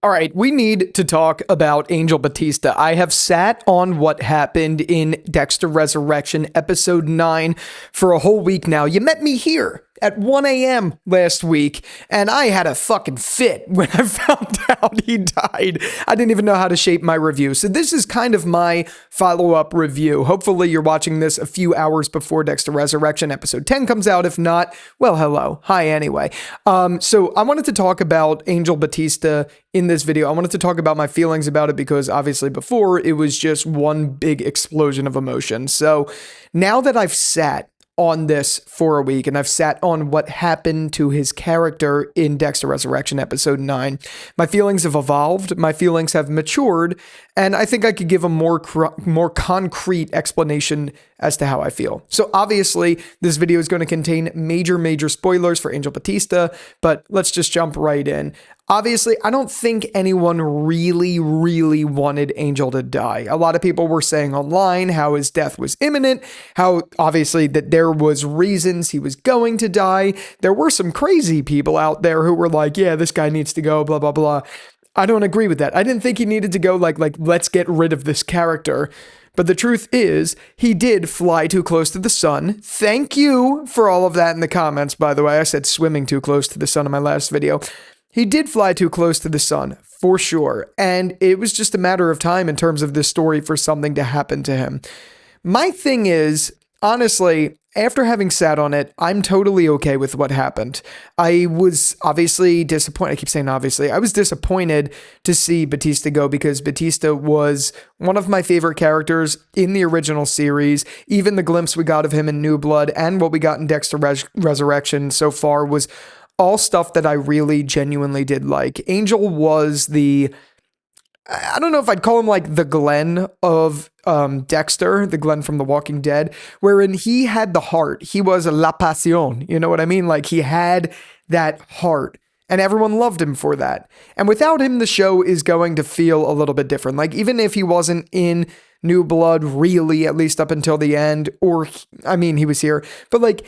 All right, we need to talk about Angel Batista. I have sat on what happened in Dexter Resurrection, episode 9, for a whole week now. You met me here at 1 a.m. last week, and I had a fucking fit when I found out he died. I didn't even know how to shape my review. So this is kind of my follow-up review. Hopefully you're watching this a few hours before Dexter Resurrection episode 10 comes out. If not, well, hello. Hi, anyway. So I wanted to talk about Angel Batista in this video. I wanted to talk about my feelings about it because obviously before it was just one big explosion of emotion. So now that I've sat on this for a week and I've sat on what happened to his character in Dexter Resurrection episode 9, my feelings have evolved, my feelings have matured, and I think I could give a more concrete explanation as to how I feel. So obviously this video is going to contain major spoilers for Angel Batista, but let's just jump right in. Obviously, I don't think anyone really wanted Angel to die. A lot of people were saying online how his death was imminent, how obviously that there was reasons he was going to die. There were some crazy people out there who were like, yeah, this guy needs to go, blah, blah, blah. I don't agree with that. I didn't think he needed to go like let's get rid of this character. But the truth is, he did fly too close to the sun. Thank you for all of that in the comments, by the way. I said swimming too close to the sun in my last video. He did fly too close to the sun, for sure, and it was just a matter of time in terms of this story for something to happen to him. My thing is, honestly, after having sat on it, I'm totally okay with what happened. I was obviously disappointed. I keep saying obviously. I was disappointed to see Batista go because Batista was one of my favorite characters in the original series. Even the glimpse we got of him in New Blood and what we got in Dexter Resurrection so far was all stuff that I really genuinely did like. Angel was I don't know if I'd call him like the Glenn of Dexter, the Glenn from The Walking Dead, wherein he had the heart. He was a la pasión, you know what I mean? Like he had that heart and everyone loved him for that. And without him, the show is going to feel a little bit different. Like even if he wasn't in New Blood really, at least up until the end, he was here, but like,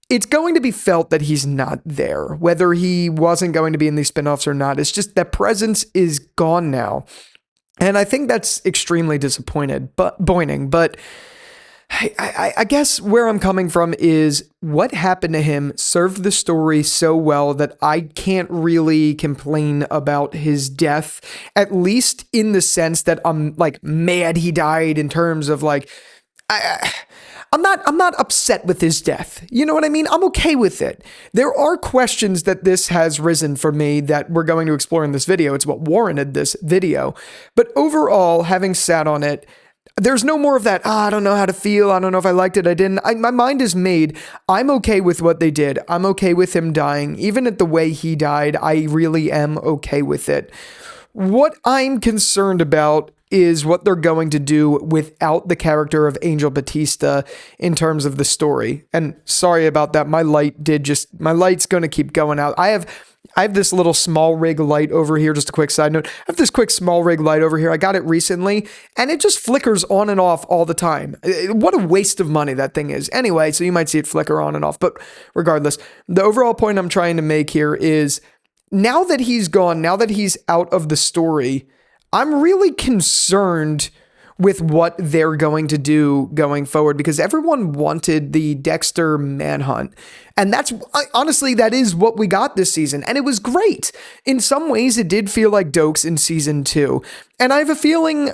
it's going to be felt that he's not there, whether he wasn't going to be in these spinoffs or not. It's just that presence is gone now. And I think that's extremely disappointing. But I guess where I'm coming from is what happened to him served the story so well that I can't really complain about his death, at least in the sense that I'm like mad he died in terms of like, I'm not upset with his death. You know what I mean? I'm okay with it. There are questions that this has risen for me that we're going to explore in this video. It's what warranted this video. But overall, having sat on it, there's no more of that, I don't know how to feel. I don't know if I liked it. I didn't. My mind is made. I'm okay with what they did. I'm okay with him dying. Even at the way he died, I really am okay with it. What I'm concerned about is what they're going to do without the character of Angel Batista in terms of the story. And sorry about that. My light's going to keep going out. I have this little small rig light over here. Just a quick side note. I have this quick small rig light over here. I got it recently and it just flickers on and off all the time. What a waste of money that thing is. Anyway, so you might see it flicker on and off, but regardless, the overall point I'm trying to make here is now that he's gone, now that he's out of the story, I'm really concerned with what they're going to do going forward because everyone wanted the Dexter manhunt. And honestly, that is what we got this season. And it was great. In some ways, it did feel like Dokes in season 2. And I have a feeling,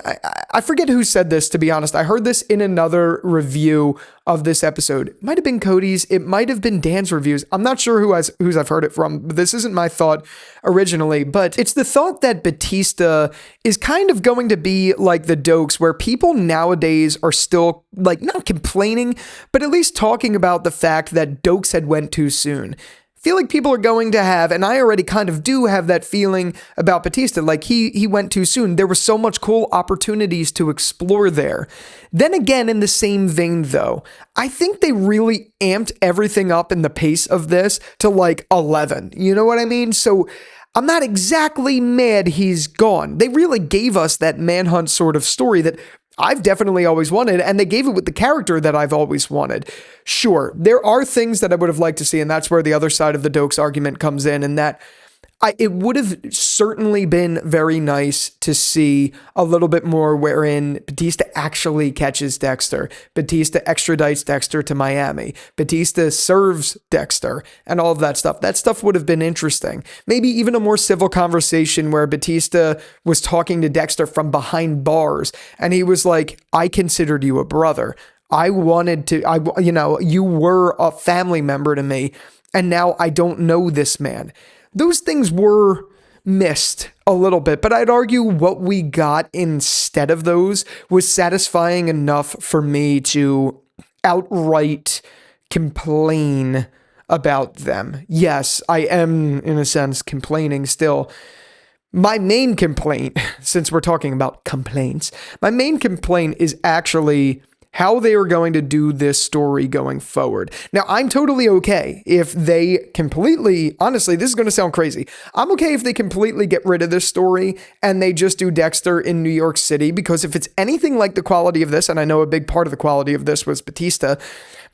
I forget who said this, to be honest. I heard this in another review of this episode. It might have been Cody's. It might have been Dan's reviews. I'm not sure whose I've heard it from, but this isn't my thought originally. But it's the thought that Batista is kind of going to be like the Dokes, where people nowadays are still like not complaining, but at least talking about the fact that Dokes had went too soon. Feel like people are going to have, and I already kind of do have that feeling about Batista, like he went too soon. There were so much cool opportunities to explore there. Then again, in the same vein though, I think they really amped everything up in the pace of this to like 11. You know what I mean? So I'm not exactly mad he's gone. They really gave us that manhunt sort of story that I've definitely always wanted, and they gave it with the character that I've always wanted. Sure, there are things that I would have liked to see, and that's where the other side of the Dokes argument comes in, and that It would have certainly been very nice to see a little bit more wherein Batista actually catches Dexter. Batista extradites Dexter to Miami. Batista serves Dexter and all of that stuff. That stuff would have been interesting. Maybe even a more civil conversation where Batista was talking to Dexter from behind bars and he was like, I considered you a brother. I wanted to, you were a family member to me, and now I don't know this man. Those things were missed a little bit, but I'd argue what we got instead of those was satisfying enough for me to outright complain about them. Yes, I am, in a sense, complaining still. My main complaint, since we're talking about complaints, my main complaint is actually how they are going to do this story going forward. Now, I'm totally okay if they completely, honestly, this is going to sound crazy. I'm okay if they completely get rid of this story and they just do Dexter in New York City, because if it's anything like the quality of this, and I know a big part of the quality of this was Batista,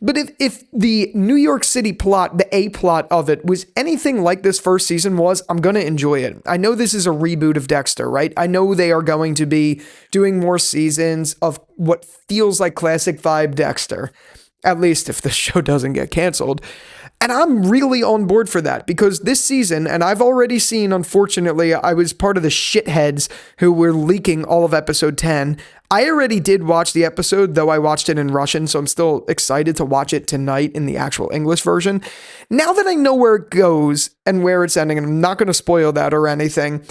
but if the New York City plot, the A plot of it, was anything like this first season was, I'm going to enjoy it. I know this is a reboot of Dexter, right? I know they are going to be doing more seasons of what feels like classic vibe Dexter, at least if the show doesn't get canceled. And I'm really on board for that, because this season, and I've already seen, unfortunately, I was part of the shitheads who were leaking all of episode 10. I already did watch the episode, though I watched it in Russian, so I'm still excited to watch it tonight in the actual English version. Now that I know where it goes and where it's ending, and I'm not going to spoil that or anything,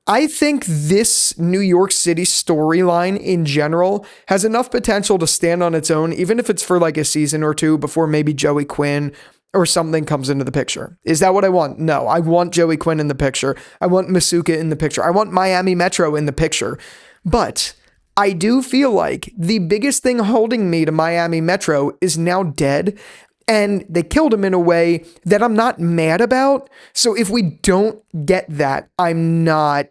I think this New York City storyline in general has enough potential to stand on its own, even if it's for like a season or two before maybe Joey Quinn or something comes into the picture. Is that what I want? No, I want Joey Quinn in the picture. I want Masuka in the picture. I want Miami Metro in the picture. But I do feel like the biggest thing holding me to Miami Metro is now dead, and they killed him in a way that I'm not mad about. So if we don't get that, I'm not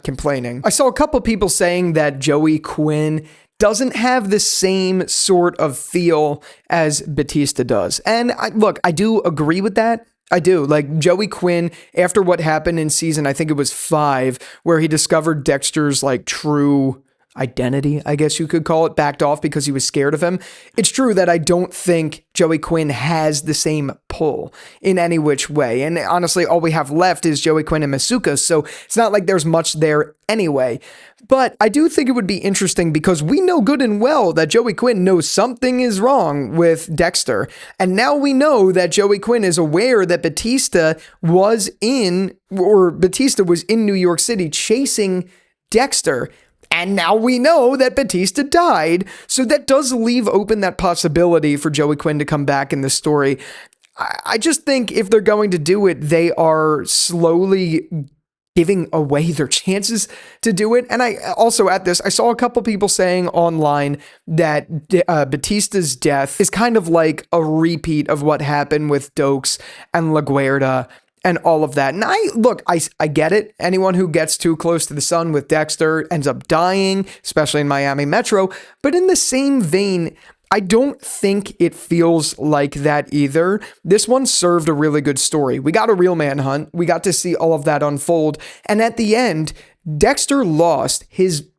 complaining. I saw a couple people saying that Joey Quinn doesn't have the same sort of feel as Batista does. And I do agree with that. I do. Like, Joey Quinn, after what happened in season, I think it was 5, where he discovered Dexter's like true identity, I guess you could call it, backed off because he was scared of him. It's true that I don't think Joey Quinn has the same pull in any which way. And honestly, all we have left is Joey Quinn and Masuka, so it's not like there's much there anyway. But I do think it would be interesting, because we know good and well that Joey Quinn knows something is wrong with Dexter. And now we know that Joey Quinn is aware that Batista was in New York City chasing Dexter. And now we know that Batista died. So that does leave open that possibility for Joey Quinn to come back in the story. I just think if they're going to do it, they are slowly giving away their chances to do it. And I also, at this, I saw a couple people saying online that Batista's death is kind of like a repeat of what happened with Dokes and LaGuardia and all of that. And I get it. Anyone who gets too close to the sun with Dexter ends up dying, especially in Miami Metro. But in the same vein, I don't think it feels like that either. This one served a really good story. We got a real manhunt. We got to see all of that unfold. And at the end, Dexter lost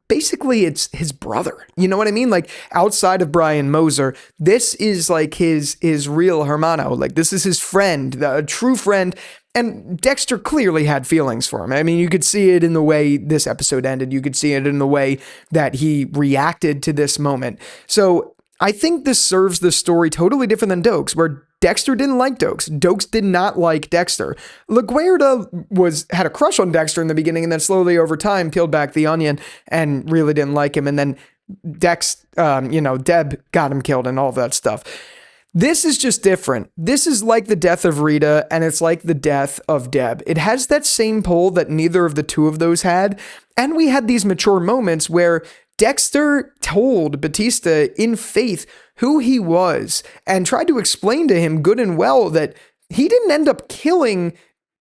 basically it's his brother. You know what I mean? Like, outside of Brian Moser, this is like his real hermano. Like, this is his friend, a true friend. And Dexter clearly had feelings for him. I mean, you could see it in the way this episode ended. You could see it in the way that he reacted to this moment. So I think this serves the story totally different than Dokes, where Dexter didn't like Dokes. Dokes did not like Dexter. LaGuardia had a crush on Dexter in the beginning, and then slowly over time peeled back the onion and really didn't like him. And then Deb got him killed and all of that stuff. This is just different. This is like the death of Rita, and it's like the death of Deb. It has that same pull that neither of the two of those had. And we had these mature moments where Dexter told Batista in faith who he was and tried to explain to him good and well that he didn't end up killing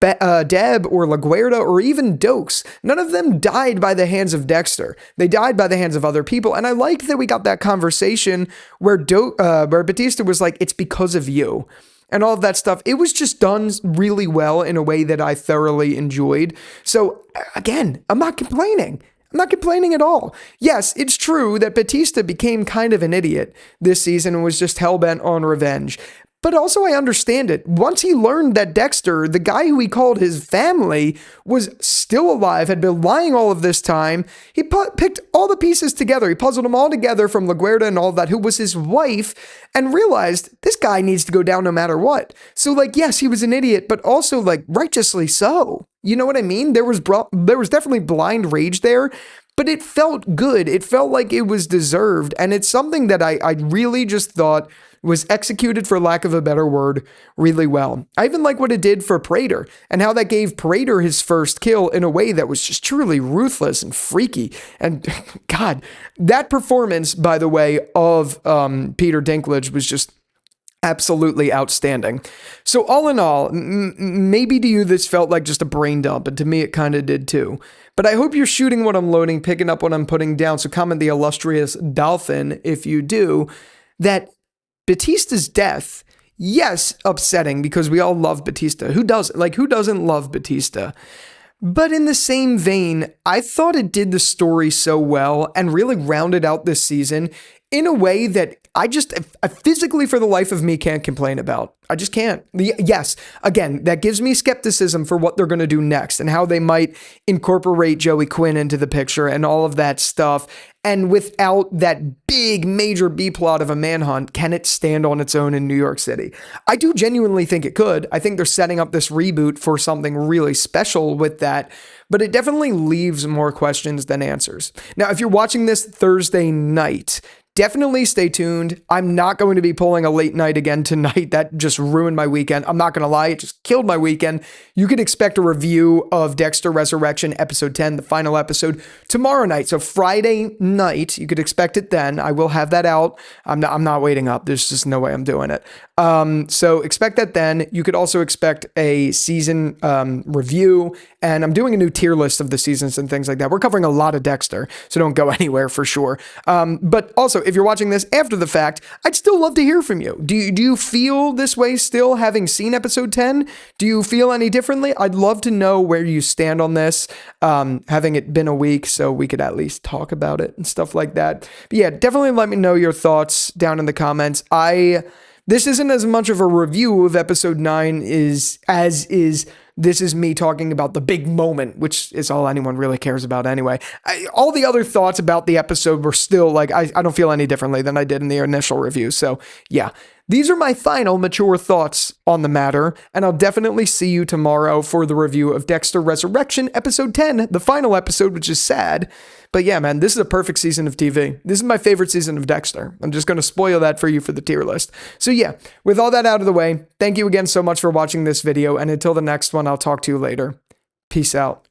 Deb or LaGuardia or even Dokes. None of them died by the hands of Dexter. They died by the hands of other people. And I like that we got that conversation where Batista was like, it's because of you. and all of that stuff. It was just done really well in a way that I thoroughly enjoyed. So again, I'm not complaining. I'm not complaining at all. Yes, it's true that Batista became kind of an idiot this season and was just hell-bent on revenge. But also I understand it. Once he learned that Dexter, the guy who he called his family, was still alive, had been lying all of this time, he picked all the pieces together. He puzzled them all together from LaGuardia and all that, who was his wife, and realized this guy needs to go down no matter what. So, like, yes, he was an idiot, but also, like, righteously so. You know what I mean? There was definitely blind rage there, but it felt good. It felt like it was deserved, and it's something that I really just thought was executed, for lack of a better word, really well. I even like what it did for Prater and how that gave Prater his first kill in a way that was just truly ruthless and freaky. And God, that performance, by the way, of Peter Dinklage was just absolutely outstanding. So all in all, maybe to you this felt like just a brain dump, and to me it kind of did too. But I hope you're shooting what I'm loading, picking up what I'm putting down. So comment the illustrious dolphin if you do. That Batista's death, yes, upsetting because we all love Batista. Who doesn't? Like, who doesn't love Batista? But in the same vein, I thought it did the story so well and really rounded out this season in a way that I physically, for the life of me, can't complain about. I just can't. Yes, again, that gives me skepticism for what they're going to do next and how they might incorporate Joey Quinn into the picture and all of that stuff. And without that big major B-plot of a Manhunt, can it stand on its own in New York City? I do genuinely think it could. I think they're setting up this reboot for something really special with that, but it definitely leaves more questions than answers. Now, if you're watching this Thursday night, definitely stay tuned. I'm not going to be pulling a late night again tonight. That just ruined my weekend. I'm not going to lie. It just killed my weekend. You could expect a review of Dexter Resurrection episode 10, the final episode, tomorrow night. So Friday night, you could expect it then. I will have that out. I'm not waiting up. There's just no way I'm doing it. So expect that then. You could also expect a season review, and I'm doing a new tier list of the seasons and things like that. We're covering a lot of Dexter, so don't go anywhere for sure. But also, if you're watching this after the fact, I'd still love to hear from you. Do you feel this way still, having seen episode 10? Do you feel any differently? I'd love to know where you stand on this, having it been a week, so we could at least talk about it and stuff like that. But yeah, definitely let me know your thoughts down in the comments. This isn't as much of a review of episode 9 this is me talking about the big moment, which is all anyone really cares about anyway. All the other thoughts about the episode were still like, I don't feel any differently than I did in the initial review. So yeah, these are my final mature thoughts on the matter, and I'll definitely see you tomorrow for the review of Dexter Resurrection episode 10, the final episode, which is sad. But yeah, man, this is a perfect season of TV. This is my favorite season of Dexter. I'm just going to spoil that for you for the tier list. So yeah, with all that out of the way, thank you again so much for watching this video, and until the next one, I'll talk to you later. Peace out.